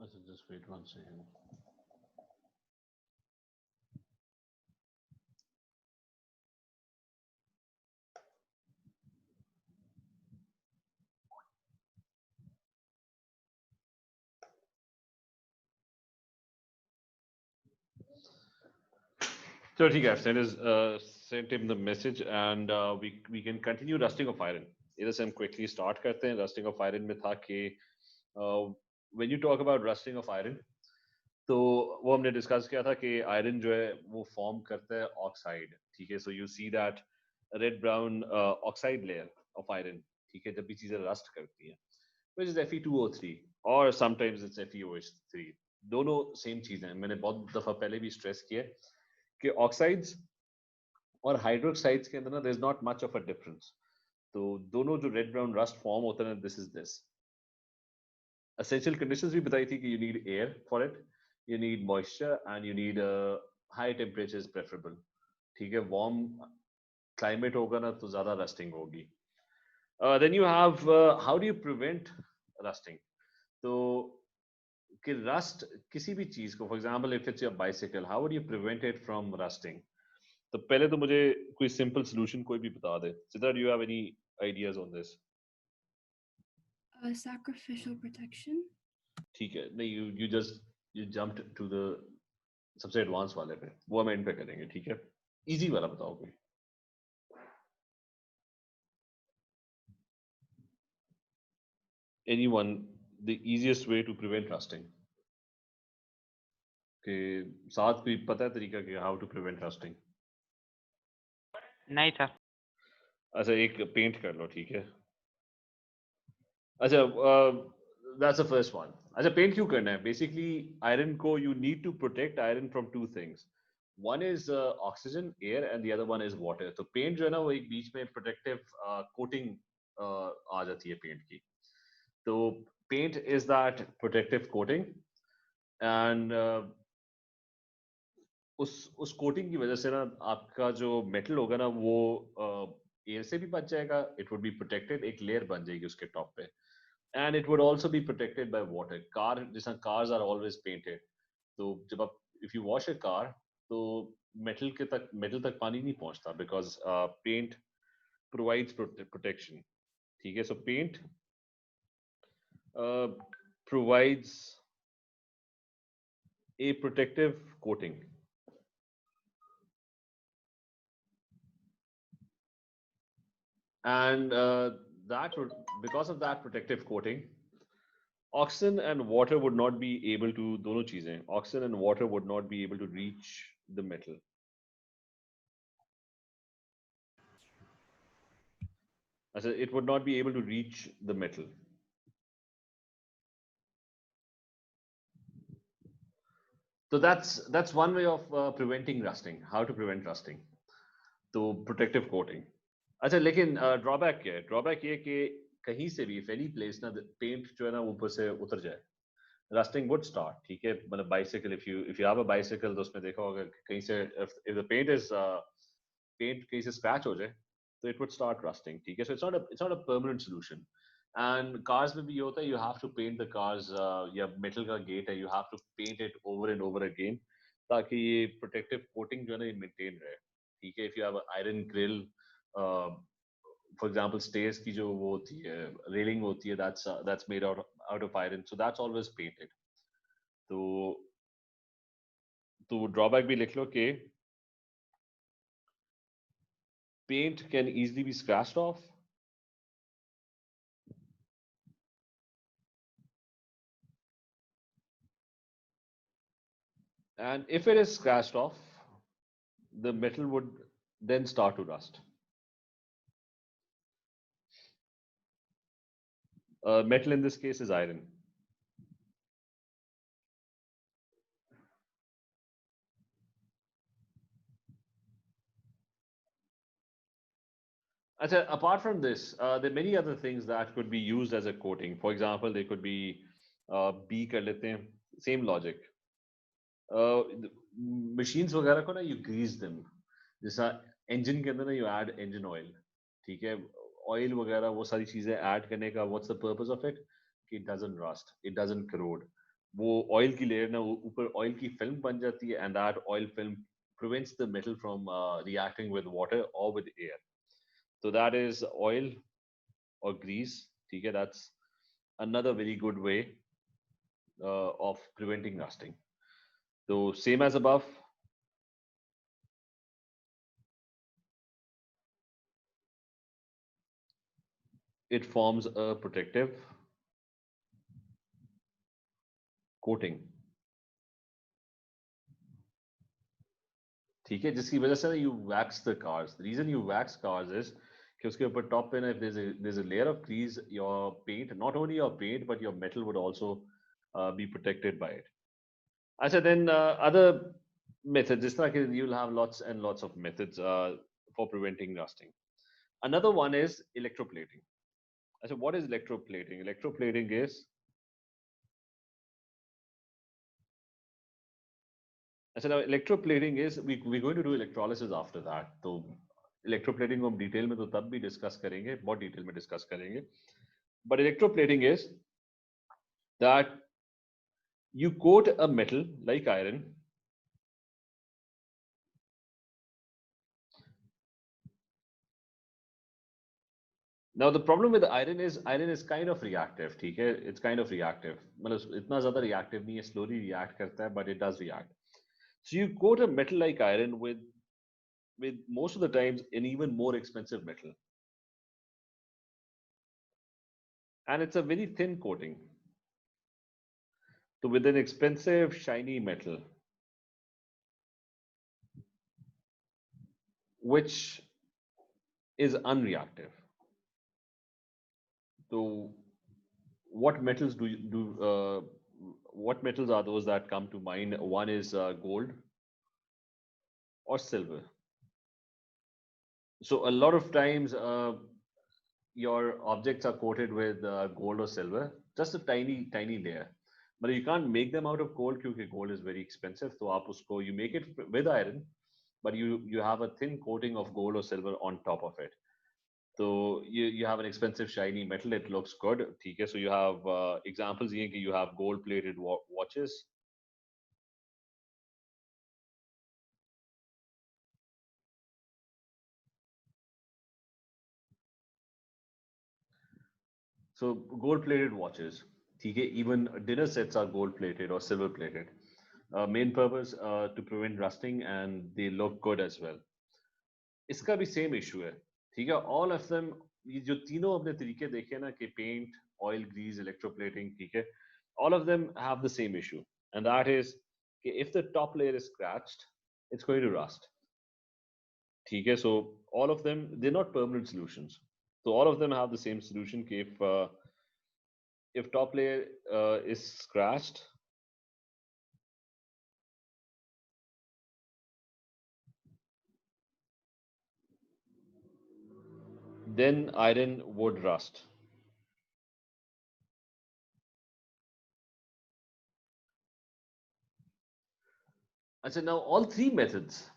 अच्छा just wait one second. So ठीक है, sent him the message and we can continue rusting of iron. इधर से हम quickly start करते हैं. Rusting of iron में था कि when you talk about rusting of iron, तो वो हमने डिस्कस किया था कि आयरन जो है वो फॉर्म करता है ऑक्साइड. ठीक है, so you see that red brown oxide layer of iron. ठीक है, जब भी चीजें रस्ट करती हैं, which is Fe2O3 और sometimes it's FeOH3. दोनों सेम चीजें हैं. मैंने बहुत दफा पहले भी स्ट्रेस किया कि ऑक्साइड्स और हाइड्रोक्साइड्स के अंदर ना there is not much of a difference. तो दोनों जो रेड ब्राउन रस्ट फॉर्म होता है, this is this. Essential conditions भी बताई थी कि you need air for it, you need moisture and you need high temperatures preferable. ठीक है, warm climate होगा ना तो ज़्यादा rusting होगी. Then you have how do you prevent rusting? तो कि rust किसी भी चीज़ को, for example if it's your bicycle, how would you prevent it from rusting? तो पहले तो मुझे कोई simple solution कोई भी बता दे. Sidharth, do you have any ideas on this? Sacrificial protection. ठीक है, नहीं you just you jumped to the सबसे एडवांस वाले पे, वो हम एंड पे करेंगे. ठीक है, इजी वाला बताओ कोई. Anyone, the easiest way to prevent rusting. कि साथ कोई पता है तरीका कि हाउ टू प्रिवेंट रस्टिंग? नहीं सर. अच्छा, एक पेंट कर लो. ठीक है, अच्छा दैट्स द फर्स्ट वन. अच्छा, पेंट क्यों करना है? बेसिकली आयरन को you need to protect iron from two things. One is oxygen, air and the other one is water. तो पेंट जो है ना वो एक बीच में प्रोटेक्टिव कोटिंग आ जाती है पेंट की. तो paint is that protective coating and उस कोटिंग की वजह से ना आपका जो मेटल होगा ना वो एयर से भी बच जाएगा. इट वुड बी प्रोटेक्टेड, एक लेयर बन जाएगी उसके टॉप पे. And it would also be protected by water. Car जैसा कार्स आर ऑलवेज पेंटेड, तो जब आप if you wash a car तो मेटल तक पानी नहीं पहुंचता बिकॉज पेंट प्रोवाइड्स प्रोटेक्शन. ठीक है, सो paint provides a protective coating. And because of that protective coating, oxygen and water would not be able to, दोनों चीजें, oxygen and water would not be able to reach the metal. It would not be able to reach the metal. So that's one way of preventing rusting. How to prevent rusting? तो protective coating. अच्छा, लेकिन drawback क्या है? Drawback ये कि कहीं से भी एनी प्लेस ना पेंट जो है ना ऊपर से उतर जाए, रस्टिंग वुड स्टार्ट. ठीक है, मतलब bicycle, if you have a bicycle तो उसमें देखा होगा कहीं से इफ द पेंट कहीं से स्क्रैच हो जाए तो इट वुड स्टार्ट रस्टिंग. ठीक है, so it's not a permanent solution. And cars में भी ये होता है, you have to paint the cars. या मेटल का गेट है, you have to paint it over and over again ताकि ये प्रोटेक्टिव कोटिंग जो है ना ये मेंटेन रहे. ठीक है, if you have iron grill, for example stairs की जो वो होती है रेलिंग होती है, that's made out of iron, so that's always painted. तो ड्रॉबैक भी लिख लो कि paint can easily be scratched off. And if it is scratched off, the metal would then start to rust. Metal in this case is iron. Apart from this, there are many other things that could be used as a coating. For example, they could be B कर लेते हैं, same logic. Machines वगैरह को ना you grease them. जैसा engine के अंदर ना you add engine oil. ठीक है, oil वगैरह वो सारी चीजें add करने का what's the purpose of it? कि it doesn't rust, it doesn't corrode. वो ऑयल की लेयर ना ऊपर ऑयल की फिल्म बन जाती है, and that oil film prevents the metal from reacting with water or with air. So that is oil or grease. ठीक है, that's another very good way of preventing rusting. So same as above. It forms a protective coating. ठीक है, जिसकी वजह से you wax the cars. The reason you wax cars is कि उसके ऊपर top पे ना if there's a layer of grease, your paint, not only your paint but your metal would also be protected by it. अच्छा, then other methods, जिस तरह के you'll have lots and lots of methods for preventing rusting. Another one is electroplating. अच्छा, what is electroplating? Electroplating is अच्छा, now electroplating is we're going to do electrolysis after that. तो electroplating को हम detail में तो तब भी discuss करेंगे, बहुत डिटेल में डिस्कस करेंगे. But electroplating is that you coat a metal like iron. Now the problem with iron is kind of reactive. ठीक है, it's kind of reactive. मतलब इतना ज़्यादा reactive नहीं है, slowly react करता है, but it does react. So you coat a metal like iron with most of the times an even more expensive metal, and it's a very thin coating. So with an expensive shiny metal, which is unreactive. So what metals do you do? What metals are those that come to mind? One is gold or silver. So a lot of times your objects are coated with gold or silver, just a tiny, tiny layer. But you can't make them out of gold because gold is very expensive. So आप उसको you make it with iron, but you have a thin coating of gold or silver on top of it. So you have an expensive shiny metal. It looks good. ठीक है. So you have examples ये कि you have gold plated watches. So gold plated watches. ठीक है. Even dinner sets are gold plated or silver plated. Main purpose to prevent rusting, and they look good as well. इसका भी same issue है. ठीक है. All of them, ये जो तीनों अपने तरीके देखे ना कि पेंट, ऑयल, ग्रीस, इलेक्ट्रोप्लेटिंग, ठीक है, all of them have the same issue, and that is if the top layer is scratched, it's going to rust. ठीक है. So all of them, they're not permanent solutions. So all of them have the same solution कि if top layer is scratched, then iron would rust. I said now all three methods.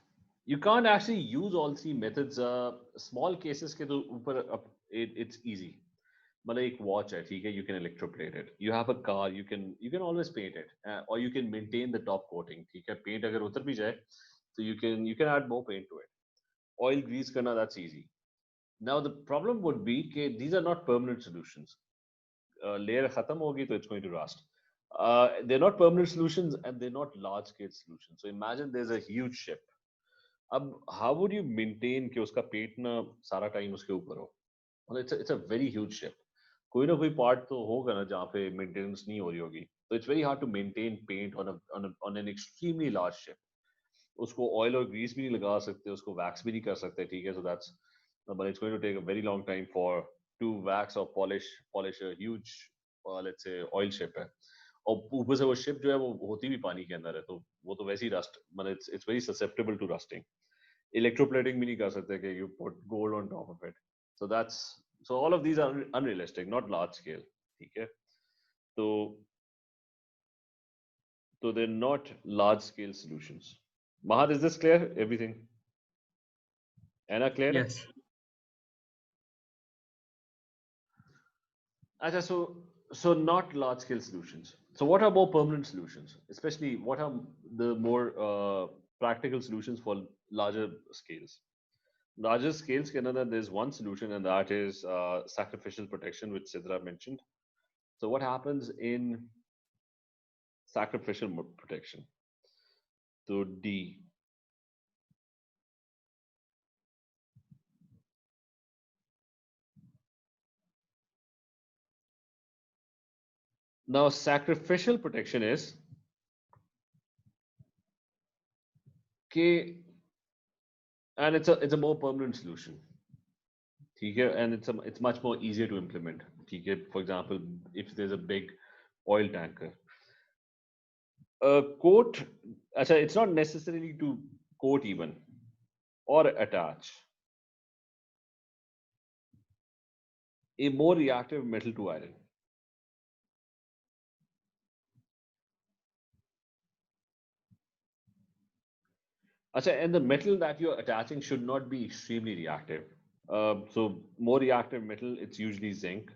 You can't actually use all three methods. Small cases के तो ऊपर it's easy. मतलब एक watch है, ठीक है, you can electroplate it. You have a car, you can always paint it, or you can maintain the top coating. ठीक है, paint अगर उतर भी जाए, so you can add more paint to it. Oil grease करना, that's easy. Now the problem would be कि these are not permanent solutions. Layer खत्म होगी तो it's going to rust. They're not permanent solutions, and they're not large scale solutions. So imagine there's a huge ship. अब how would you maintain कि उसका पेट ना सारा time उसके ऊपर हो? मतलब it's a very huge ship. कोई ना कोई पार्ट तो होगा ना जहाँ पे मेंटेनेंस नहीं हो रही होगी. So it's very hard to maintain paint on an extremely large ship. उसको ऑयल और ग्रीस भी नहीं लगा सकते, उसको वैक्स भी नहीं कर सकते. ठीक है. So that's, but it's going to take a very long time for to wax or polish a huge let's say oil ship है. और ऊपर से वो शिप जो है वो होती भी पानी के अंदर है, तो वो तो वैसे ही रस्ट, मतलब it's very susceptible to rusting. Electroplating भी नहीं कर सकते कि you put gold on top of it. So that's, so all of these are unrealistic, not large scale. ठीक है. So they're not large scale solutions. Mahad, is this clear? Everything? Anna, clear? Yes. अच्छा, so So not large scale solutions. So what are more permanent solutions? Especially what are the more practical solutions for larger scales? Larger scales, Canada, there's one solution, and that is sacrificial protection, which Sidra mentioned. So what happens in sacrificial protection? So D. Now sacrificial protection is K, and it's a more permanent solution. Okay, and it's much more easier to implement. Okay, for example, if there's a big oil tanker, a coat, it's not necessarily to coat even or attach a more reactive metal to iron. And the metal that you're attaching should not be extremely reactive. So more reactive metal, it's usually zinc.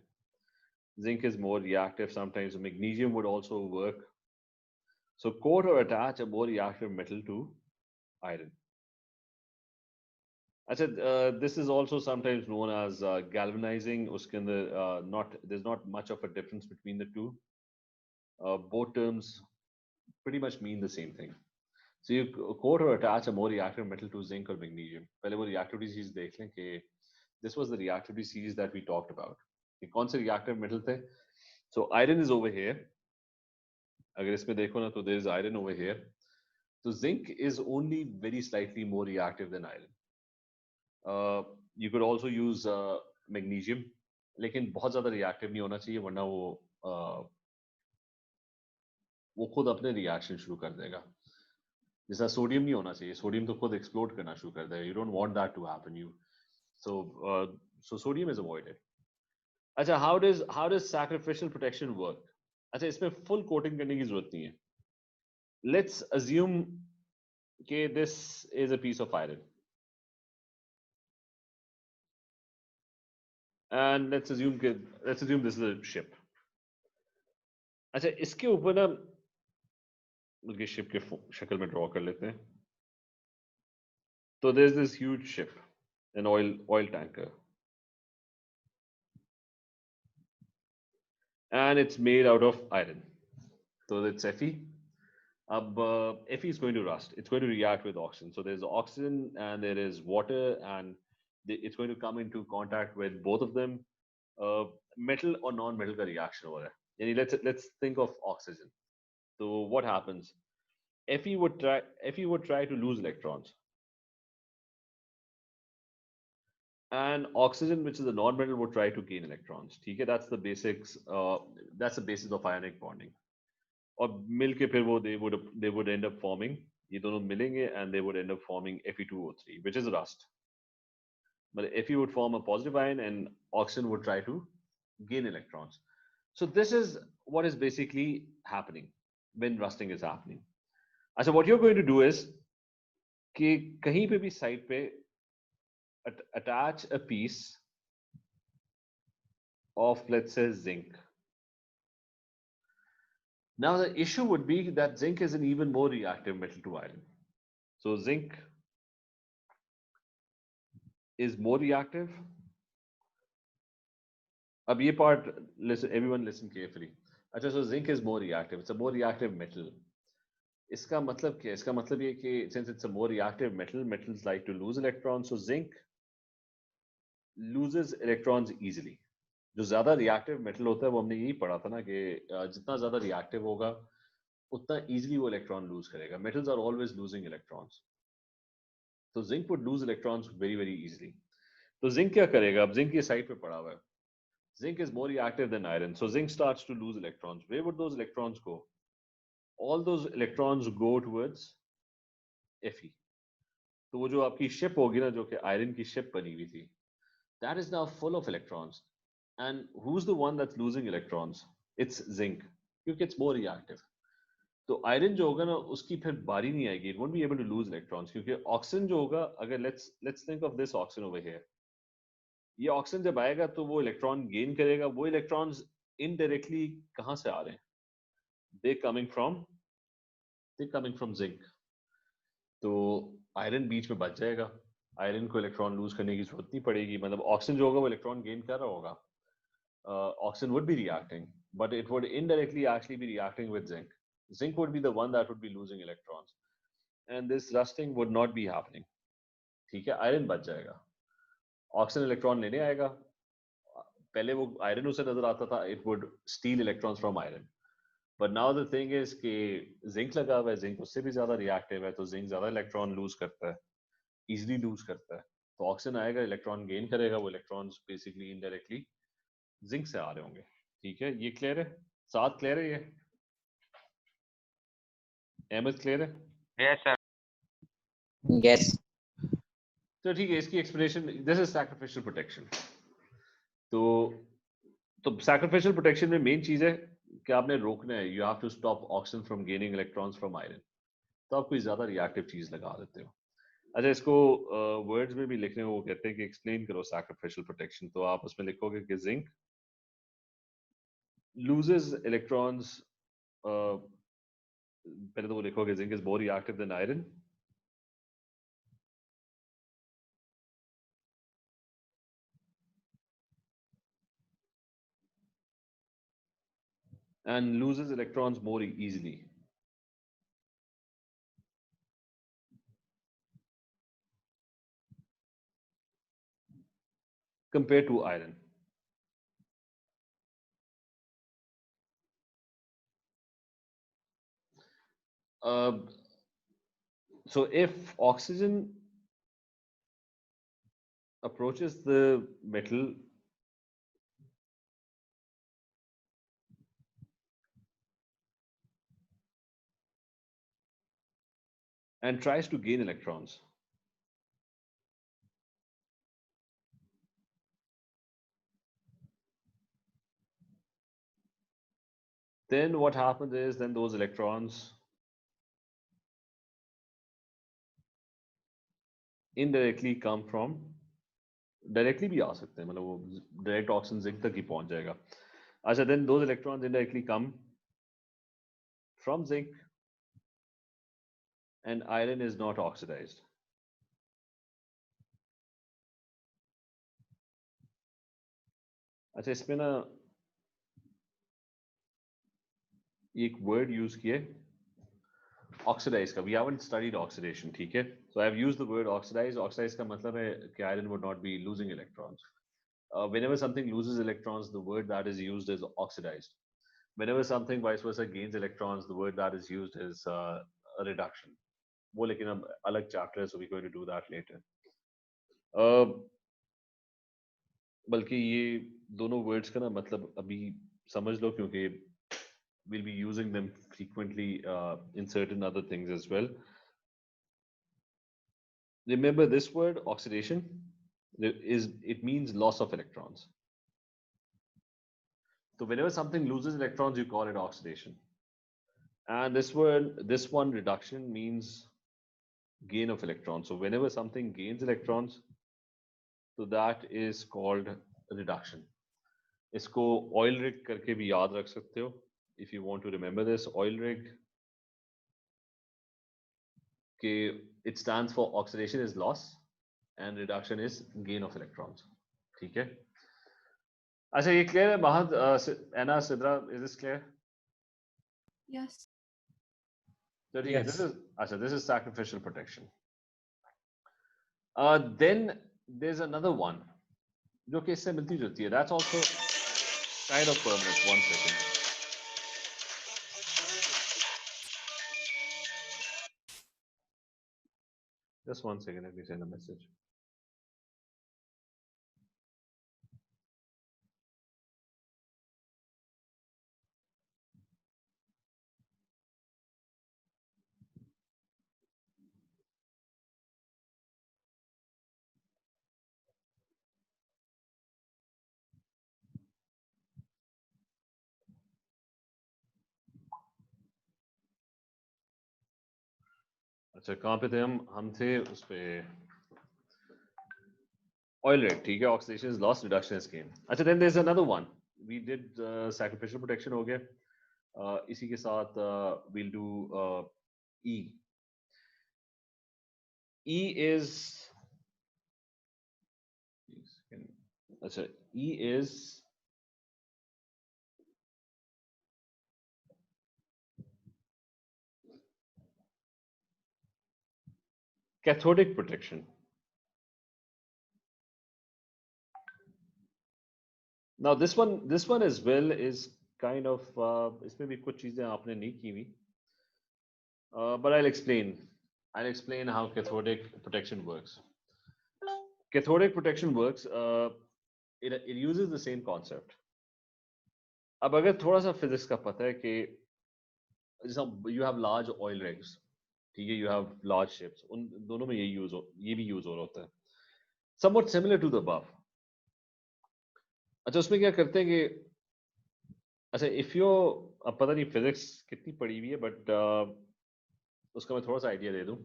Zinc is more reactive sometimes. Magnesium would also work. So coat or attach a more reactive metal to iron. This is also sometimes known as galvanizing. Uske andar, not there's not much of a difference between the two. Both terms pretty much mean the same thing. So you coat or attach a more reactive metal to zinc or magnesium. पहले वो reactivity series देख लें कि this was the reactivity series that we talked about. कि कौन से reactive metal थे? So iron is over here. अगर इसमें देखो ना तो there is iron over here. So zinc is only very slightly more reactive than iron. You could also use magnesium, लेकिन बहुत ज़्यादा reactive नहीं होना चाहिए वरना वो खुद अपने reaction शुरू कर देगा. जैसा सोडियम नहीं होना चाहिए. सोडियम तो खुद एक्सप्लोड करना शुरू कर देगा. You don't want that to happen. So sodium is avoided. अच्छा, how does sacrificial protection work? अच्छा, इसमें full coating करने की जरूरत नहीं है. Let's assume कि this is a piece of iron, and let's assume this is a ship. अच्छा, इसके ऊपर ना बल्कि शिप के शक्ल में ड्रॉ कर लेते हैं. तो there's this huge ship, an oil tanker, and it's made out of iron. So it's Fe. Fe is going to rust. It's going to react with oxygen. So there's oxygen and there is water, and it's going to come into contact with both of them. Metal or non-metal का reaction हो रहा है. यानी let's think of oxygen. So what happens? Fe would try to lose electrons, and oxygen, which is a non-metal, would try to gain electrons. ठीक है, that's the basics. That's the basis of ionic bonding. और मिल के फिर वो they would end up forming, ये दोनों मिलेंगे and they would end up forming Fe2O3, which is rust. But Fe would form a positive ion and oxygen would try to gain electrons. So this is what is basically happening when rusting is happening. So what you're going to do is कि कहीं पे भी side पे attach a piece of, let's say, zinc. Now the issue would be that zinc is an even more reactive metal to iron. So zinc is more reactive. अब ये part, listen, everyone listen carefully. अच्छा, so zinc is more reactive. It's a more reactive metal. इसका मतलब क्या है? इसका मतलब ये कि since it's a more reactive metal, metals like to lose electrons. So zinc loses electrons easily. जो ज्यादा reactive metal होता है वो हमने यही पढ़ा था ना कि जितना ज्यादा reactive होगा उतना easily वो electron lose करेगा. Metals are always losing electrons. So zinc would lose electrons very very easily. तो zinc क्या करेगा? अब zinc ये side पे पड़ा हुआ है. Zinc is more reactive than iron. So zinc starts to lose electrons. Where would those electrons go? All those electrons go towards Fe. तो वो जो आपकी ship होगी ना जो कि iron की ship बनी हुई थी, that is now full of electrons. And who's the one that's losing electrons? It's zinc, क्योंकि it's more reactive. तो iron जो होगा ना उसकी फिर बारी नहीं आएगी. It won't be able to lose electrons क्योंकि oxygen जो होगा, अगर let's think of this oxygen over here. ये ऑक्सीजन जब आएगा तो वो इलेक्ट्रॉन गेन करेगा. वो इलेक्ट्रॉन्स इनडायरेक्टली कहाँ से आ रहे हैं? They coming from zinc. तो आयरन बीच में बच जाएगा, आयरन को इलेक्ट्रॉन लूज करने की जरूरत नहीं पड़ेगी, मतलब ऑक्सीजन जो होगा वो इलेक्ट्रॉन गेन कर रहा होगा, oxygen would be reacting, but it would indirectly actually be reacting with zinc. Zinc would be the one that would be losing electrons, and this rusting would not be happening. ठीक है, iron बच जाएगा, oxygen electron लेने आएगा, पहले वो iron उसे नजर आता था, it would steal electrons from iron, but now the thing is कि जिंक लगा हुआ है, जिंक उससे भी ज्यादा रिएक्टिव है, तो जिंक ज्यादा इलेक्ट्रॉन लूज करता है, इजिली लूज करता है, तो ऑक्सीजन आएगा, इलेक्ट्रॉन गेन करेगा, वो इलेक्ट्रॉन्स बेसिकली इनडायरेक्टली जिंक से आ रहे होंगे। ठीक है, ये क्लियर है? साथ क्लियर है? ये अहमद क्लियर है? Yes sir. यस। तो ठीक है, इसकी explanation, this is sacrificial protection. तो सैक्रिफिशियल प्रोटेक्शन में मेन चीज है कि आपने रोकना है, you have to stop oxygen from gaining electrons from iron, तो आप कोई ज्यादा रिएक्टिव चीज लगा देते हो। अच्छा, इसको वर्ड्स में भी लिखने को वो कहते हैं कि एक्सप्लेन करो सैक्रिफिशियल प्रोटेक्शन, तो आप उसमें लिखोगे कि जिंक लूजेस इलेक्ट्रॉन्स, पहले तो वो लिखोगे zinc is more reactive than iron, and loses electrons more easily compared to iron. So if oxygen approaches the metal and tries to gain electrons, then what happens is then those electrons indirectly come from, directly भी आ सकते हैं, मतलब वो direct oxygen zinc तक ही पहुंच जाएगा। अच्छा, then those electrons indirectly come from zinc and iron is not oxidized. अच्छा, इसमें ना एक वर्ड यूज किए ऑक्सीडाइज का, वी हैवंट स्टडीड ऑक्सीडेशन, ठीक है, so I have used the word oxidise. Oxidise का मतलब है कि iron would not be losing electrons. Whenever something loses electrons, the word that is used is oxidized. Whenever something vice versa gains electrons, the word that is used is a reduction. वो लेकिन अब अलग chapter है, so we're going to do that later. बल्कि ये दोनों words का ना मतलब अभी समझ लो, क्योंकि we'll be using them frequently in certain other things as well. Remember this word oxidation it means loss of electrons. So whenever something loses electrons, you call it oxidation. And this one reduction means gain of electrons. So whenever something gains electrons, so that is called reduction. इसको oil rig करके भी याद रख सकते हो, if you want to remember this. Oil rig के it stands for oxidation is loss and reduction is gain of electrons. ठीक है? अच्छा, ये clear है महद, Anna, Sidra, is this clear? Yes. So ठीक है, Yes. this is sacrificial protection. Then there's another one जो कि इससे मिलती जुलती है, that's also kind of permanent. One second. Just one second, let me send a message. अच्छा, कहाँ पे थे हम थे उस पे oil rig, ठीक है, oxidation is loss, reduction is gain. अच्छा, then there's another one we did sacrificial protection हो गया. इसी के साथ we'll do E. E is अच्छा, E is cathodic protection. Now this one as well is kind of इसमें भी कुछ चीजें आपने नहीं की हुई, but I'll explain how cathodic protection works. Cathodic protection works, it uses the same concept. अब अगर थोड़ा सा फिजिक्स का पता है कि जैसा you have large oil rigs, ठीक है, you have large ships, उन दोनों में ये भी यूज हो रहा होता है, somewhat similar to the above. अच्छा, उसमें क्या करते हैं कि अच्छा, if you, अब पता नहीं फिजिक्स कितनी पड़ी हुई है, बट उसका मैं थोड़ा सा आइडिया दे दूं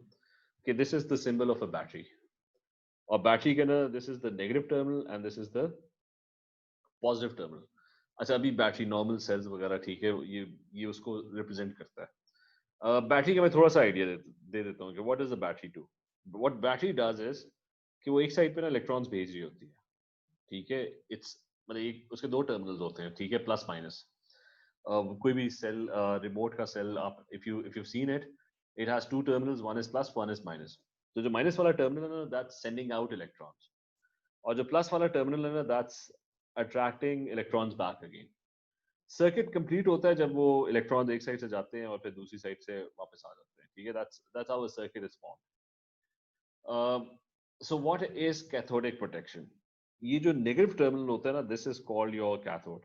कि this is the symbol of a battery, और बैटरी के अंदर this is the negative terminal and this is the positive terminal. अच्छा, अभी बैटरी नॉर्मल सेल्स वगैरह, ठीक है, ये उसको रिप्रेजेंट करता है. बैटरी का मैं थोड़ा सा आइडिया दे देता हूँ कि what does the battery do. What battery does is कि वो एक साइड पे ना इलेक्ट्रॉन्स भेज रही होती है, ठीक है. इट्स मतलब एक उसके दो टर्मिनल्स होते हैं, ठीक है, प्लस माइनस. कोई भी सेल, रिमोट का सेल, आप if you've seen it, it has two terminals, one is plus, one is minus. तो जो माइनस वाला टर्मिनल है ना, that's sending out electrons, और जो प्लस वाला टर्मिनल है ना, that's attracting electrons back again. Circuit complete होता है जब वो इलेक्ट्रॉन एक साइड से जाते हैं और फिर दूसरी साइड से वापस आ जाते हैं, ठीक है. that's how a circuit is formed. So what is cathodic protection? ये जो नेगेटिव टर्मिनल होता है ना, this is called your cathode.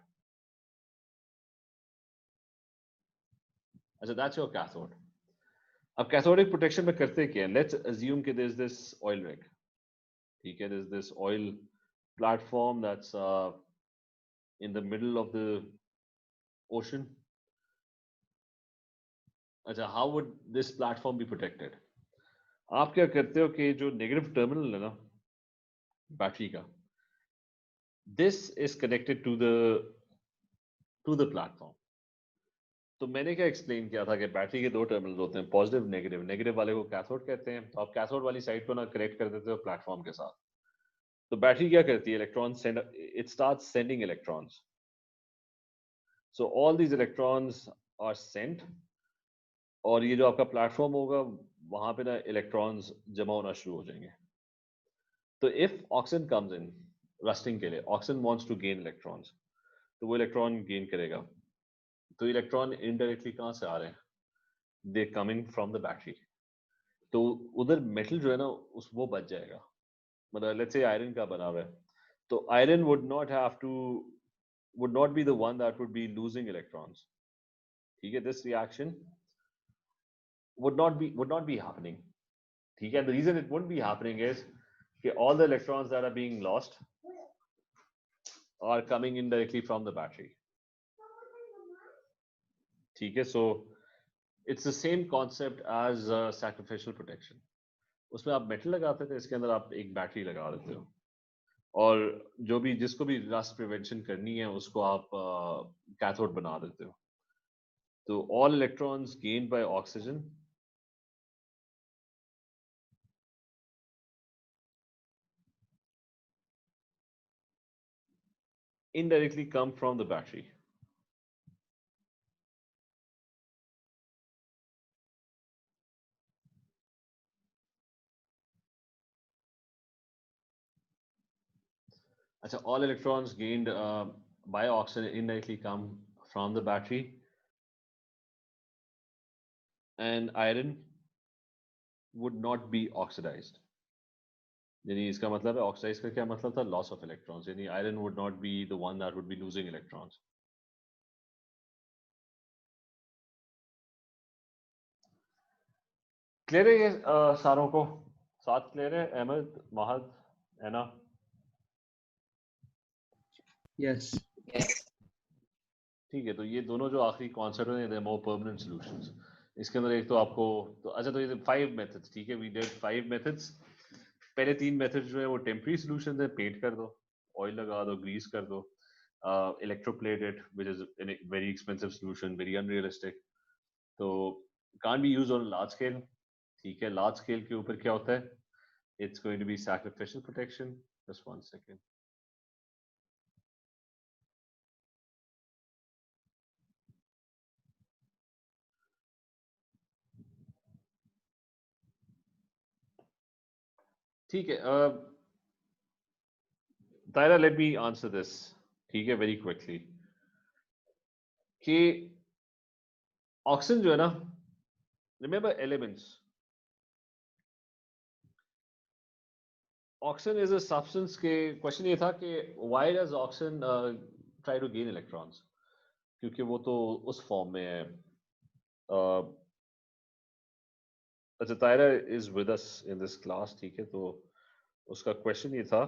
अच्छा, that's your cathode. अब कैथोडिक प्रोटेक्शन में करते क्या है? लेट्स अज्यूम कि there's this oil rig, ठीक है, there's this oil platform that's in the middle of the ocean. अच्छा, how would this platform be protected? आप क्या करते हो कि जो नेगेटिव टर्मिनल है ना बैटरी का, this is connected to the platform. तो मैंने क्या एक्सप्लेन किया था कि बैटरी के दो टर्मिनल होते हैं, पॉजिटिव नेगेटिव. नेगेटिव वाले को कैथोड कहते हैं, तो आप कैथोड वाली साइड को ना कनेक्ट कर देते हो प्लेटफॉर्म के साथ. तो बैटरी क्या करती है? Electron it starts sending electrons. So all these electrons are sent, और ये जो आपका प्लेटफॉर्म होगा वहां पे ना इलेक्ट्रॉन्स जमा होना शुरू हो जाएंगे. तो if oxygen comes in rusting के लिए, oxygen wants to gain electrons, तो वो इलेक्ट्रॉन गेन करेगा. तो इलेक्ट्रॉन इनडायरेक्टली कहाँ से आ रहे हैं? They coming from the battery. तो उधर मेटल जो है ना वो बच जाएगा. मतलब लेट्स से आयरन का बना हुआ है, तो iron would not be the one that would be losing electrons. ठीक है, this reaction would not be happening. ठीक है, the reason it wouldn't be happening is कि all the electrons that are being lost are coming indirectly from the battery. ठीक है, so it's the same concept as sacrificial protection. उसमें आप metal लगाते थे, इसके अंदर आप एक बैटरी लगा देते हो, और जो भी जिसको भी रस्ट प्रिवेंशन करनी है उसको आप कैथोड बना देते हो. तो all electrons gained by oxygen indirectly come from the battery. अच्छा, all electrons gained by oxygen indirectly come from the battery, and iron would not be oxidized. यानी इसका मतलब है, ऑक्साइज का क्या मतलब था? Loss of electrons. यानी iron would not be the one that would be losing electrons. Clear है ये सारों को? साथ क्लियर है? अहमद, महद, एना? Yes. Yes. ठीक है, तो ये दोनों जो आखिरी कॉन्सेप्ट है, दे मोर परमानेंट सॉल्यूशंस. इसके अंदर एक तो आपको, तो अच्छा, तो ये 5 मेथड्स, ठीक है, वी डिड 5 मेथड्स. पहले 3 मेथड्स जो है वो टेम्परेरी सॉल्यूशन है, पेंट कर दो, ऑयल लगा दो, ग्रीस कर दो. electroplate it, which is a very expensive solution, very unrealistic. So can't be used on a large scale. ठीक है, large scale के ऊपर क्या होता है? It's going to be sacrificial protection. Just one second. ठीक है, Tyra, let me answer this. ठीक है, very quickly. कि ऑक्सीजन जो है ना, remember elements. Oxygen is a substance के question ये था कि why does oxygen try to gain electrons? क्योंकि वो तो उस फॉर्म में है. अच्छा, Tyra is with us in this class, ठीक है, तो उसका क्वेश्चन ये था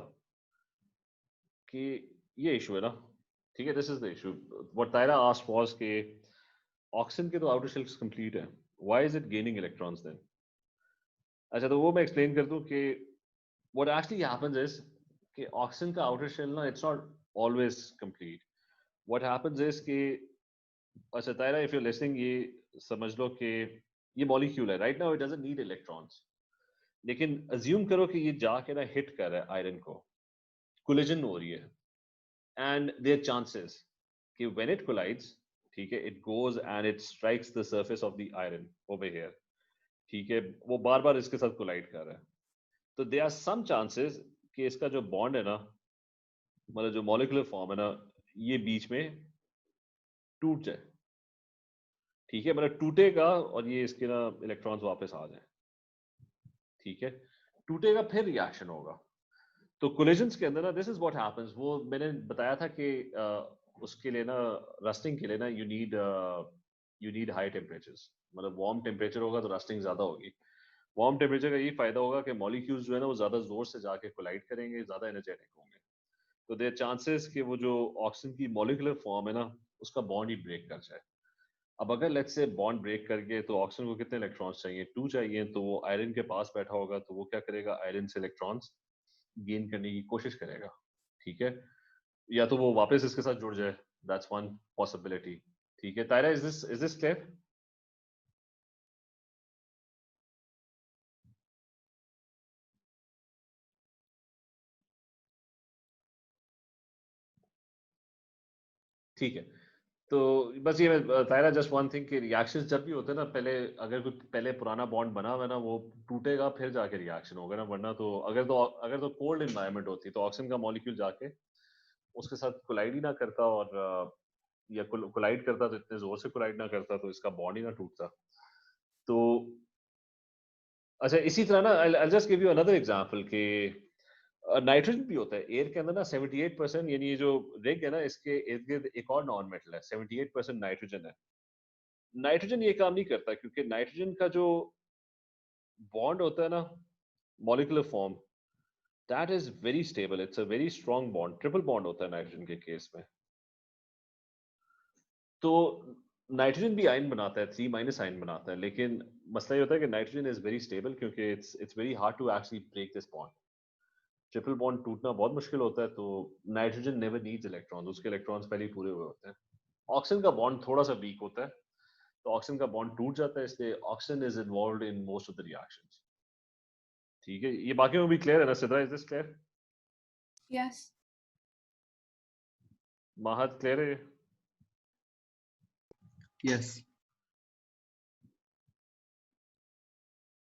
कि ये इशू है ना, ठीक है, this is the issue. What Tyra asked was कि ऑक्सीजन के तो आउटर शेल्स कंप्लीट है, why is it gaining electrons then? अच्छा, तो वो मैं एक्सप्लेन कर दूं कि what actually happens is कि ऑक्सीजन का आउटर शेल ना, it's not always complete. What happens is कि अच्छा Tyra, if you're listening, ये समझ लो कि ये मॉलिक्यूल है, right now it doesn't need electrons, लेकिन अज्यूम करो कि ये जाके ना हिट कर रहा है आयरन को, कोलिजन हो रही है, एंड देयर चांसेस कि व्हेन इट कोलाइड्स, ठीक है, it goes and it strikes the surface of the iron over here, ठीक है, वो बार बार इसके साथ कोलाइड कर रहा है, तो देयर आर सम चांसेस कि इसका जो बॉन्ड है ना, मतलब जो मॉलिक्यूलर फॉर्म है ना, ये बीच में टूट जाए, ठीक है, मतलब टूटेगा और ये इसके ना इलेक्ट्रॉन्स वापस आ जाए, ठीक है, टूटेगा फिर रिएक्शन होगा. तो कोलिजन्स के अंदर ना, दिस इज व्हाट हैपेंस. वो मैंने बताया था कि उसके लिए ना, रस्टिंग के लिए ना, यू नीड हाई टेम्परेचर्स, मतलब वार्म टेम्परेचर होगा तो रस्टिंग ज्यादा होगी. वार्म टेम्परेचर का ये फायदा होगा कि मॉलिक्यूल्स जो है ना, वो ज्यादा जोर से जाके कोलाइड करेंगे, ज्यादा एनर्जेटिक होंगे, तो देयर चांसेस कि वो जो ऑक्सीजन की मॉलिक्यूलर फॉर्म है ना, उसका बॉन्ड ही ब्रेक कर जाए. अब अगर लेट्स से बॉन्ड ब्रेक करके, तो ऑक्सीजन को कितने इलेक्ट्रॉन्स चाहिए? 2 चाहिए, तो वो आयरन के पास बैठा होगा, तो वो क्या करेगा? आयरन से इलेक्ट्रॉन्स गेन करने की कोशिश करेगा, ठीक है, या तो वो वापस इसके साथ जुड़ जाए, दैट्स वन पॉसिबिलिटी, ठीक है. तायरा, इज दिस क्लियर? ठीक है, तो बस ये तायरा, जस्ट वन थिंग कि रिएक्शंस जब भी होते हैं ना, पहले अगर कोई पहले पुराना बॉन्ड बना हुआ है ना, वो टूटेगा फिर जाके रिएक्शन होगा ना, वरना तो अगर तो कोल्ड एनवायरनमेंट होती तो ऑक्सीजन का मॉलिक्यूल जाके उसके साथ कोलाइड ही ना करता, और या कोलाइड करता तो इतने जोर से कोलाइड ना करता, तो इसका बॉन्ड ही ना टूटता. तो अच्छा, इसी तरह ना, I'll just give you another example कि नाइट्रोजन भी होता है एयर के अंदर ना, 78%, यानी ये जो रिग है ना, इसके इर्द गिर्द एक और नॉन मेटल है, 78% नाइट्रोजन है. नाइट्रोजन ये काम नहीं करता, क्योंकि नाइट्रोजन का जो बॉन्ड होता है ना, molecular form, that is very stable, it's a very strong bond, triple bond होता है नाइट्रोजन के केस में. तो नाइट्रोजन भी आयन बनाता है, 3- आयन बनाता है, लेकिन मसला ये होता है कि नाइट्रोजन इज वेरी स्टेबल, क्योंकि it's very hard to actually break this bond. Triple bond टूटना बहुत मुश्किल होता है, तो नाइट्रोजन नेवर नीड्स इलेक्ट्रॉन्स, उसके इलेक्ट्रॉन्स पहले ही पूरे हुए होते हैं. ऑक्सीजन का बॉन्ड थोड़ा सा वीक होता है, तो ऑक्सीजन का बॉन्ड टूट जाता है, इसलिए oxygen is involved in most of the reactions. ठीक है, ये बाकी में भी क्लियर है ना? Sidra, is this clear? Yes. Mahat, clear है? Yes.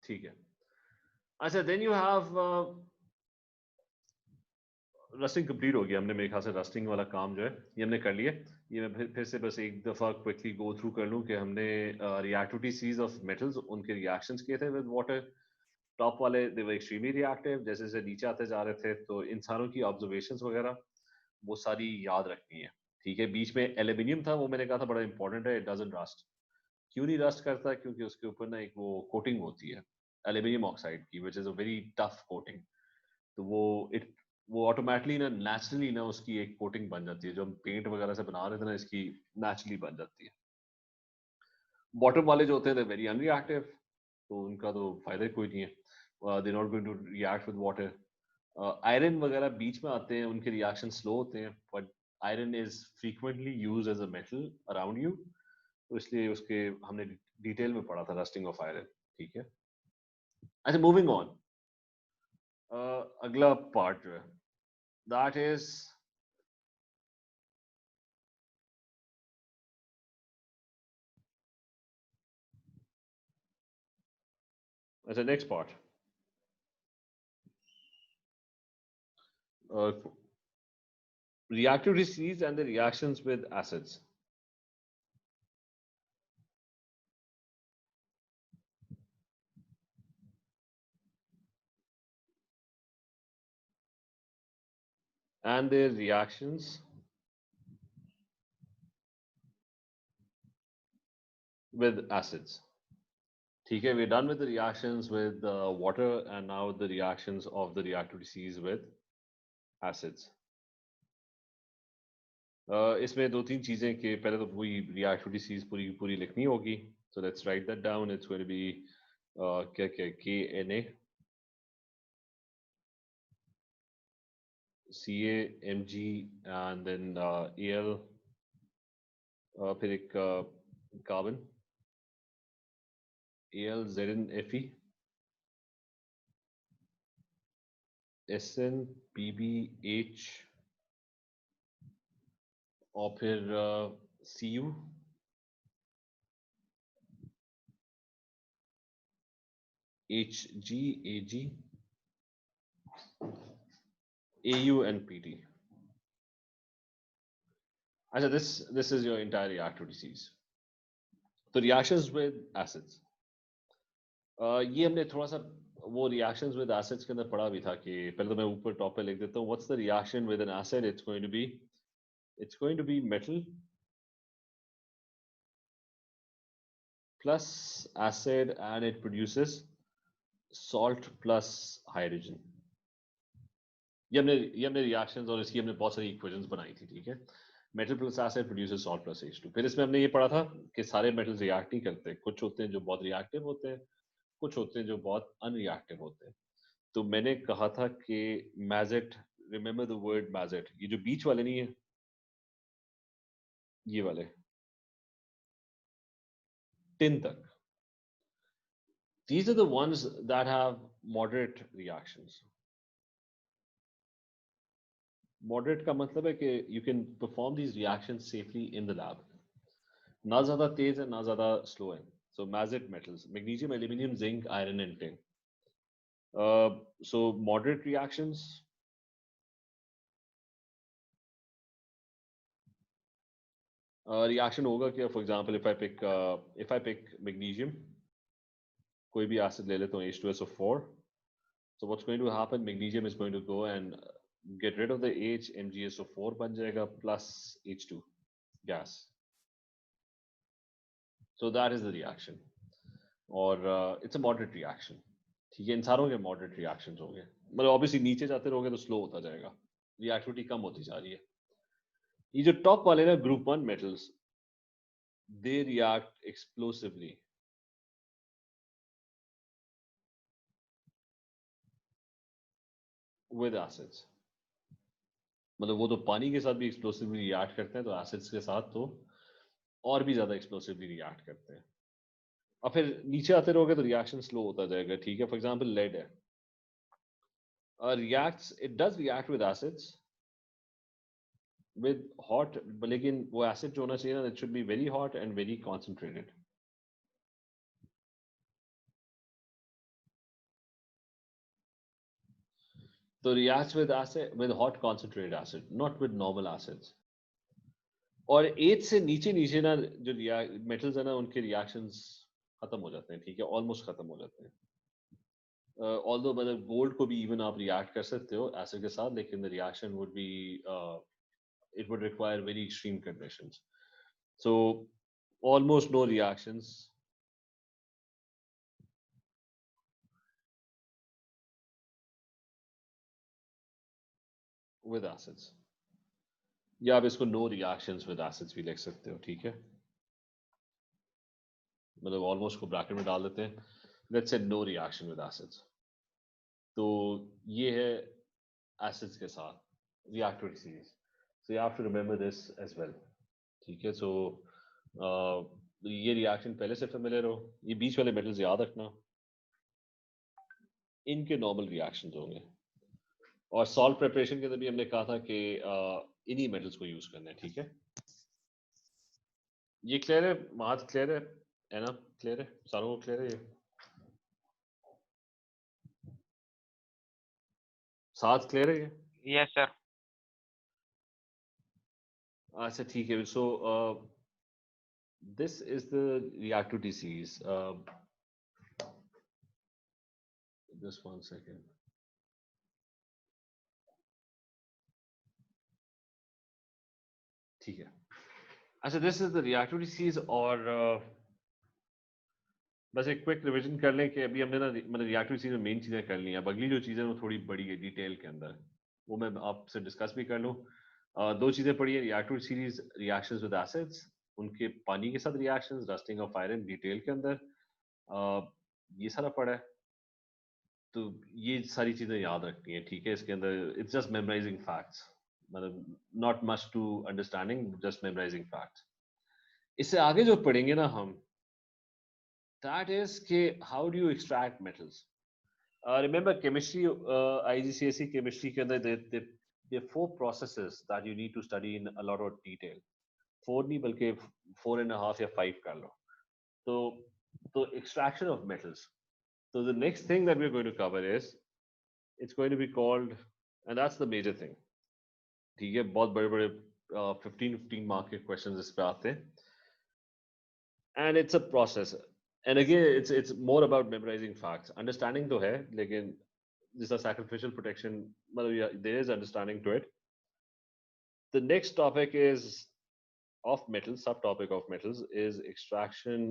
ठीक है. अच्छा, then you have rusting complete हो गया, हमने मेरे ख्याल से रस्टिंग वाला काम जो है ये हमने कर लिया. ये मैं फिर से बस एक दफ़ा क्विकली गो थ्रू कर लूँ कि हमने रिएक्टिविटी सीरीज ऑफ मेटल्स, उनके रिएक्शंस किए थे विद वाटर. टॉप वाले दे वर एक्सट्रीमली रिएक्टिव, जैसे जैसे नीचे आते जा रहे थे, तो इंसानों की ऑब्जर्वेशंस वगैरह वो सारी याद रखनी है, ठीक है. बीच में एल्यूमिनियम था, वो मैंने कहा था बड़ा इंपॉर्टेंट है, इट डजंट रस्ट. क्यों नहीं रस्ट करता? क्योंकि उसके ऊपर ना एक वो कोटिंग होती है एल्यूमिनियम ऑक्साइड की, which is a very tough coating. तो वो ऑटोमेटिकली ना, नेचुरली ना, उसकी एक कोटिंग बन जाती है, जो हम पेंट वगैरह से बना रहे थे ना, इसकी नेचुरली बन जाती है. बॉटम वाले जो होते हैं, वेरी अनरिएक्टिव, तो उनका तो फायदा ही कोई नहीं है, they not going to react with water. Iron वगैरह बीच में आते हैं, उनके रिएक्शन स्लो होते हैं, but iron is frequently used as a metal around you, तो इसलिए उसके हमने डिटेल में पढ़ा था रस्टिंग ऑफ आयरन. ठीक है. अच्छा, मूविंग ऑन. अगला पार्ट जो है दैट इज अच्छा next part. Reactivity series and the reactions with acids. And their reactions with acids. Okay, we're done with the reactions with water and now the reactions of the reactivity series with acids. इसमें दो तीन चीजें कि पहले तो पूरी reactivity series पूरी लिखनी होगी. So let's write that down. It's going to be KNA, CaMg, and then Al, फिर एक carbon, AlZnFe, SnPbH, और फिर Cu, Hg, Ag, Au and Pt. अच्छा, this is your entire reactivity series. तो reactions with acids. ये हमने थोड़ा सा वो reactions with acids के अंदर पढ़ा भी था कि पहले तो मैं ऊपर टॉप पे लिख देता हूँ. What's the reaction with an acid? It's going to be metal plus acid and it produces salt plus hydrogen. ये हमने reactions और इसकी हमने बहुत सारी equations बनाई थी. ठीक है. Metal plus acid produces salt plus H2. फिर इसमें हमने ये पढ़ा था कि सारे metals react नहीं करते. कुछ होते हैं जो बहुत reactive होते हैं, कुछ होते हैं जो बहुत unreactive होते हैं. तो मैंने कहा था कि mazet, remember the word mazet, ये जो बीच वाले नहीं है, ये वाले tin तक, these are the ones that have moderate reactions. Moderate का मतलब है कि you can perform these reactions safely in the lab. ना ज़्यादा तेज है, ना ज़्यादा slow है. So mazet metals, magnesium, aluminium, zinc, iron and tin. So moderate reactions. Reaction होगा कि for example if I pick magnesium, कोई भी acid ले लेता हूँ, H2SO4. So what's going to happen? Magnesium is going to go and get rid of the H, MgSO4 बन जाएगा plus H2 gas. So that is the reaction. और it's a moderate reaction. ठीक है, इन सारों के moderate reactions होंगे. मतलब obviously नीचे जाते रहोगे तो slow होता जाएगा. Reactivity कम होती जा रही है. ये जो top वाले ना group 1 metals, they react explosively. With acids. मतलब वो तो पानी के साथ भी explosively react करते हैं, तो acids के साथ तो और भी ज़्यादा explosively react करते हैं. और फिर नीचे आते रहोगे तो reaction slow होता जाएगा. ठीक है, for example lead है. It does react with acids with hot, लेकिन वो acid जो होना चाहिए ना, it should be very hot and very concentrated. So reacts with acid, with hot concentrated acid, not with normal acids. और 8 से नीचे ना जो metals है ना, उनके reactions खत्म हो जाते हैं. ठीक है, almost खत्म हो जाते हैं. Although मतलब gold को भी even आप react कर सकते हो acid के साथ, लेकिन the reaction would be it would require very extreme conditions. So almost no reactions with acids. या आप इसको no reactions with acids भी लिख सकते हो. ठीक है, मतलब almost को bracket में डाल देते हैं. Let's say no reaction with acids. तो ये है acids के साथ reactivity series. So you have to remember this as well. ठीक है, so ये रिएक्शन पहले से फेमिलियर हो, ये बीच वाले मेटल्स याद रखना, इनके नॉर्मल रिएक्शंस होंगे। और सॉल्ट प्रिपरेशन के अंदर भी हमने कहा था कि इन्हीं मेटल्स को यूज करना है। ठीक है, ये क्लियर है? महात क्लियर है ना? क्लियर है? सारों को क्लियर है? ये साथ क्लियर है? ये यस सर। अच्छा ठीक है, सो this is the reactivity series. Just 1 second. ठीक है, अच्छा this is the reactivity series और बस एक क्विक रिवीजन कर लें कि अभी हमने ना मतलब रिएक्टिविटी सीरीज में मेन चीजें कर ली हैं। अब अगली जो चीजें वो थोड़ी बड़ी है डिटेल के अंदर, वो मैं आपसे डिस्कस भी कर लूँ। दो चीजें पढ़ी है reactivity series, reactions with acids, उनके पानी के साथ reactions, rusting of iron detail के अंदर, ये सारा पढ़ा है। तो ये सारी चीजें याद रखनी है। ठीक है, इसके अंदर इट्स जस्ट मेमोराइजिंग फैक्ट्स, मतलब not much to understanding, just memorising facts. इससे आगे जो पढ़ेंगे ना हम, that is के how do you extract metals. Remember chemistry, IGCSE chemistry के अंदर there are 4 processes that you need to study in a lot of detail. 4 नहीं बल्कि 4.5 या 5 कर लो। तो extraction of metals. So the next thing that we're going to cover is, it's going to be called, and that's the major thing. ठीक है, बहुत बड़े-बड़े 15 mark के questions इस पे आते हैं, and it's a process. And again, it's more about memorizing facts. Understanding तो है, लेकिन जिसका sacrificial protection, मतलब there is understanding to it. The next topic is of metals, subtopic of metals is extraction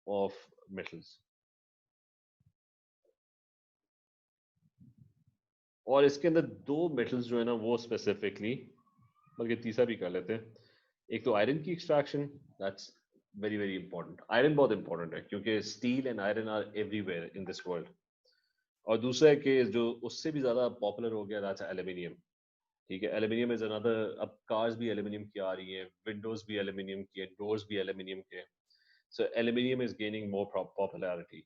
of metals. और इसके अंदर 2 metals जो है ना वो specifically, बल्कि तीसरा भी कर लेते हैं। एक तो आयरन की extraction, that's very very important. Iron बहुत important है क्योंकि steel and iron are everywhere in this world. और दूसरा है कि जो उससे भी ज्यादा पॉपुलर हो गया, दैट्स एल्यूमिनियम। ठीक है, एल्यूमिनियम इज अनदर, अब कार्स भी एल्यूमिनियम की आ रही हैं, विंडोज भी एल्यूमिनियम की है, डोर्स भी एल्यूमिनियम के। So aluminium is gaining more popularity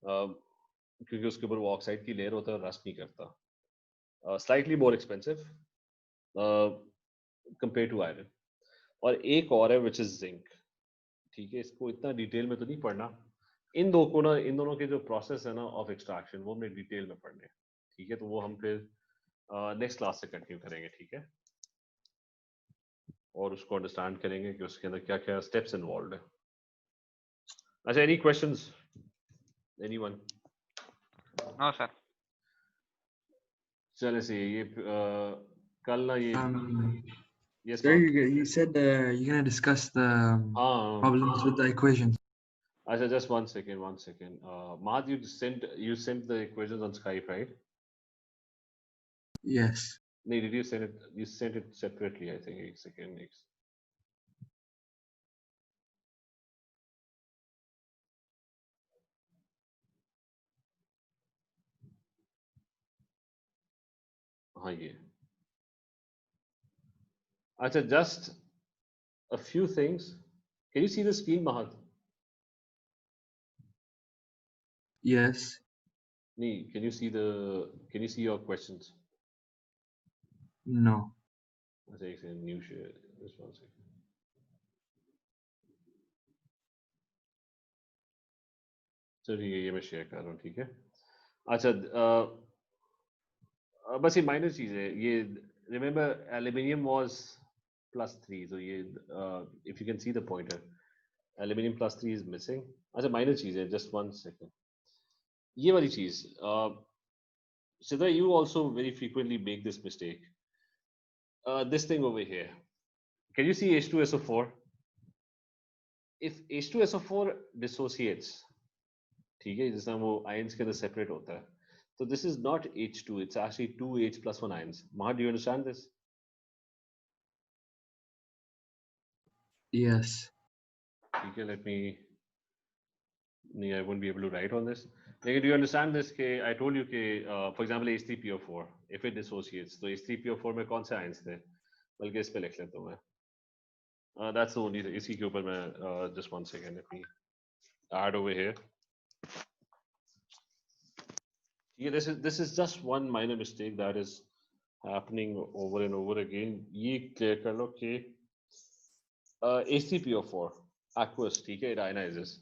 क्योंकि उसके ऊपर वो ऑक्साइड की लेयर होता है और रस्ट नहीं करता, slightly more expensive compare to iron. और एक और है विच इज जिंक। ठीक है, इसको इतना डिटेल में तो नहीं पढ़ना। इन दो को ना, इन दोनों के जो प्रोसेस है ना ऑफ एक्सट्रैक्शन, वो हमने डिटेल में पढ़ने। ठीक है, तो वो हम फिर नेक्स्ट क्लास से कंटिन्यू करेंगे। ठीक है, और उसको अंडरस्टैंड करेंगे कि उसके अंदर क्या क्या स्टेप्स इन्वॉल्व है। अच्छा, any questions? Anyone? No sir. चले से ये कल ना ये yes, Sir, Mark. you said you're gonna discuss the problems with the equations. Acha, just 1 second, 1 second. Mahad, you sent the equations on Skype, right? Yes. No, did you send it? You sent it separately, I think. 1 second. Next. हाँ ये। Acha, just a few things. Can you see the screen, Mahad? Yes. Nee, can you see your questions? No. I think it's a new share. Just 1 second. चलिए ये मैं share कर रहा हूँ। ठीक है, अच्छा बस ये माइनर चीज है ये। रिमेम्बर एल्यूमिनियम वाज +3, तो ये if you can see the pointer, aluminium +3 is missing. अच्छा, माइनर चीज है, जस्ट 1 सेकंड। ये वाली चीज, Siddha, you also very frequently make this mistake. This thing over here, can you see H2SO4? If H2SO4 dissociates, ठीक है, जिस तरह वो ions के अंदर separate होता है, so this is not H2, it's actually 2H+1 ions. Mahad, do you understand this? Yes. Okay, let me. I won't be able to write on this. Do you understand this? I told you, for example, H3PO4, if it dissociates, so H3PO4 में कौन से ions थे? बल्कि इस पे लिख लेता हूँ मैं. That's the only thing. इसी के ऊपर मैं just 1 second, let me add over here. Yeah, this is just one minor mistake that is happening over and over again. ये clear कर लो कि HCPO4 aqueous, ठीक है, it ionizes.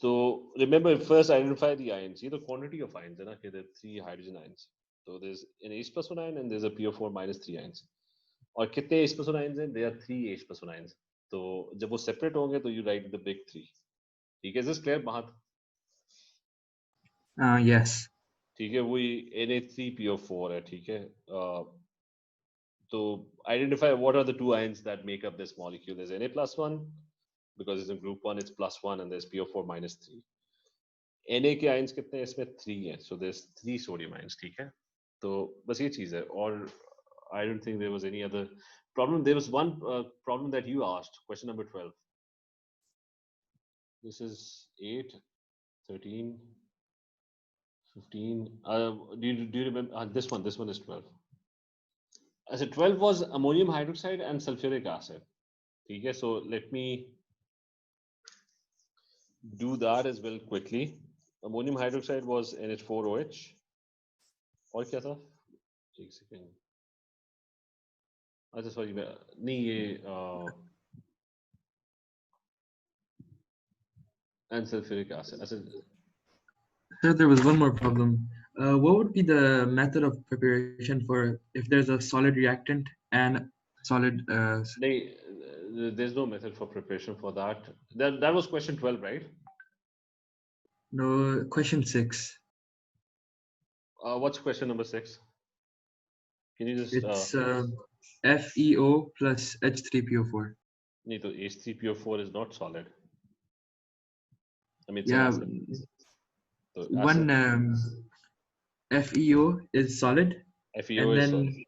So remember, first identify the ions. ये तो quantity of ions है ना, कि there are 3 hydrogen ions. So there's an H+1 ion and there's a PO4 minus 3 ions. और कितने H+1 ions हैं? There are 3 H+1 ions. तो जब वो separate होंगे तो you write the big 3. ठीक है, is this clear, Mahat? Yes. ठीक है, वही Na3PO4 है, ठीक है. तो identify what are the 2 ions that make up this molecule. There's Na+1 because it's in group 1, it's +1, and there's PO4 minus 3. Na के ions कितने हैं? इसमें 3 हैं, so there's 3 sodium ions, ठीक है. तो बस ये चीज है, और I don't think there was any other problem. There was one problem that you asked, question number 12. This is 8, 13, 15. Do you remember this one? This one is 12. I said 12 was ammonium hydroxide and sulfuric acid. Okay, so let me do that as well quickly. Ammonium hydroxide was NH4OH. और क्या था? एक second. अच्छा sorry, नहीं ये and sulfuric acid. I said, Sir, there was one more problem. What would be the method of preparation for if there's a solid reactant and solid? There's no method for preparation for that. That was question 12, right? No, question 6. What's question number 6? Can you just? It's FeO plus H3PO4. No, H3PO4 is not solid. I mean, it's Yeah, an acid. So one acid. FeO is solid. FeO and is then solid.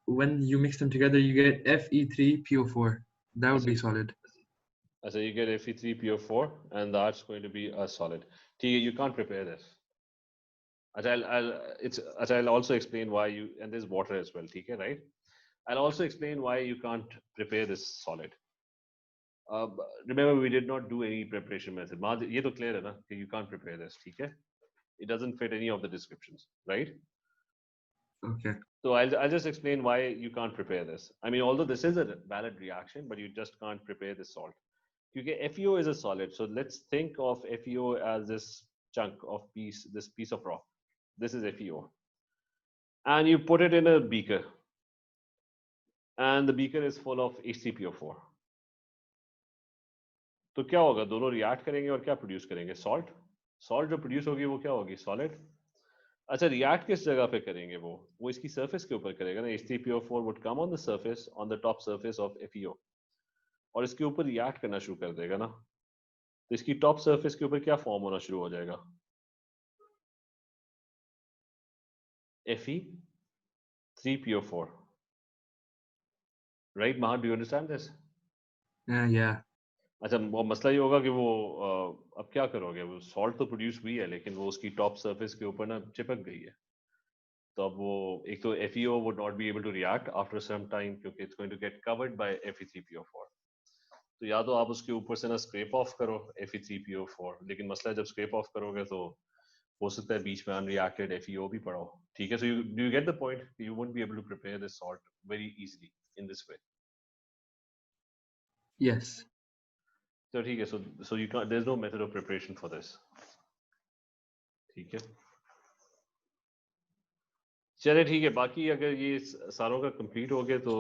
when you mix them together, you get Fe3PO4. That would be solid. So you get Fe3PO4, and that's going to be a solid. You can't prepare this. I'll also explain why you, and there's water as well, right? I'll also explain why you can't prepare this solid. Remember, we did not do any preparation method. ये तो clear है ना कि you can't prepare this, ठीक है? It doesn't fit any of the descriptions, right? Okay. So I'll just explain why you can't prepare this. I mean, although this is a valid reaction, but you just can't prepare this salt. Okay, FeO is a solid, so let's think of FeO as this chunk of this piece of rock. This is FeO, and you put it in a beaker, and the beaker is full of H3PO4. तो क्या होगा? दोनों react करेंगे और क्या produce करेंगे? Salt. Salt जो produce होगी वो क्या होगी? सॉलिड. अच्छा, रिएक्ट किस जगह पे करेंगे? वो इसकी सरफेस के ऊपर करेगा ना. H3PO4 would come on the surface, on the top surface of FeO, और इसके ऊपर रिएक्ट करना शुरू कर देगा ना. तो इसकी टॉप सरफेस के ऊपर क्या फॉर्म होना शुरू हो जाएगा? Fe3PO4. Right, Mahat, do you understand this? Yeah. अच्छा, वो मसला ये होगा कि वो अब क्या करोगे? वो सॉल्ट तो प्रोड्यूस हुई है, लेकिन वो उसकी टॉप सरफेस के ऊपर ना चिपक गई है. तो अब वो एक तो FeO would not be able to react after some time क्योंकि it's going to get covered by Fe3PO4. तो या तो आप उसके ऊपर से ना स्क्रैप ऑफ करो Fe3PO4, लेकिन मसला है जब स्क्रैप ऑफ करोगे तो हो सकता है बीच में unreacted FeO भी पड़ा हो. ठीक है, so do you get the point? You won't be able to prepare this salt very easily in this way. Yes. So ठीक है, so you can't, there's no method of preparation for this. ठीक है, चले ठीक है. बाकी अगर ये सारों का कंप्लीट हो गया तो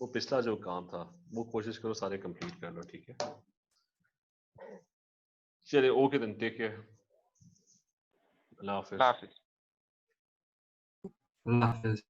वो पिछला जो काम था वो कोशिश करो सारे कंप्लीट कर लो. ठीक है, चले, ओके देन, टेक केयर. अल्लाह हाफिज. Last. Allah Hafiz.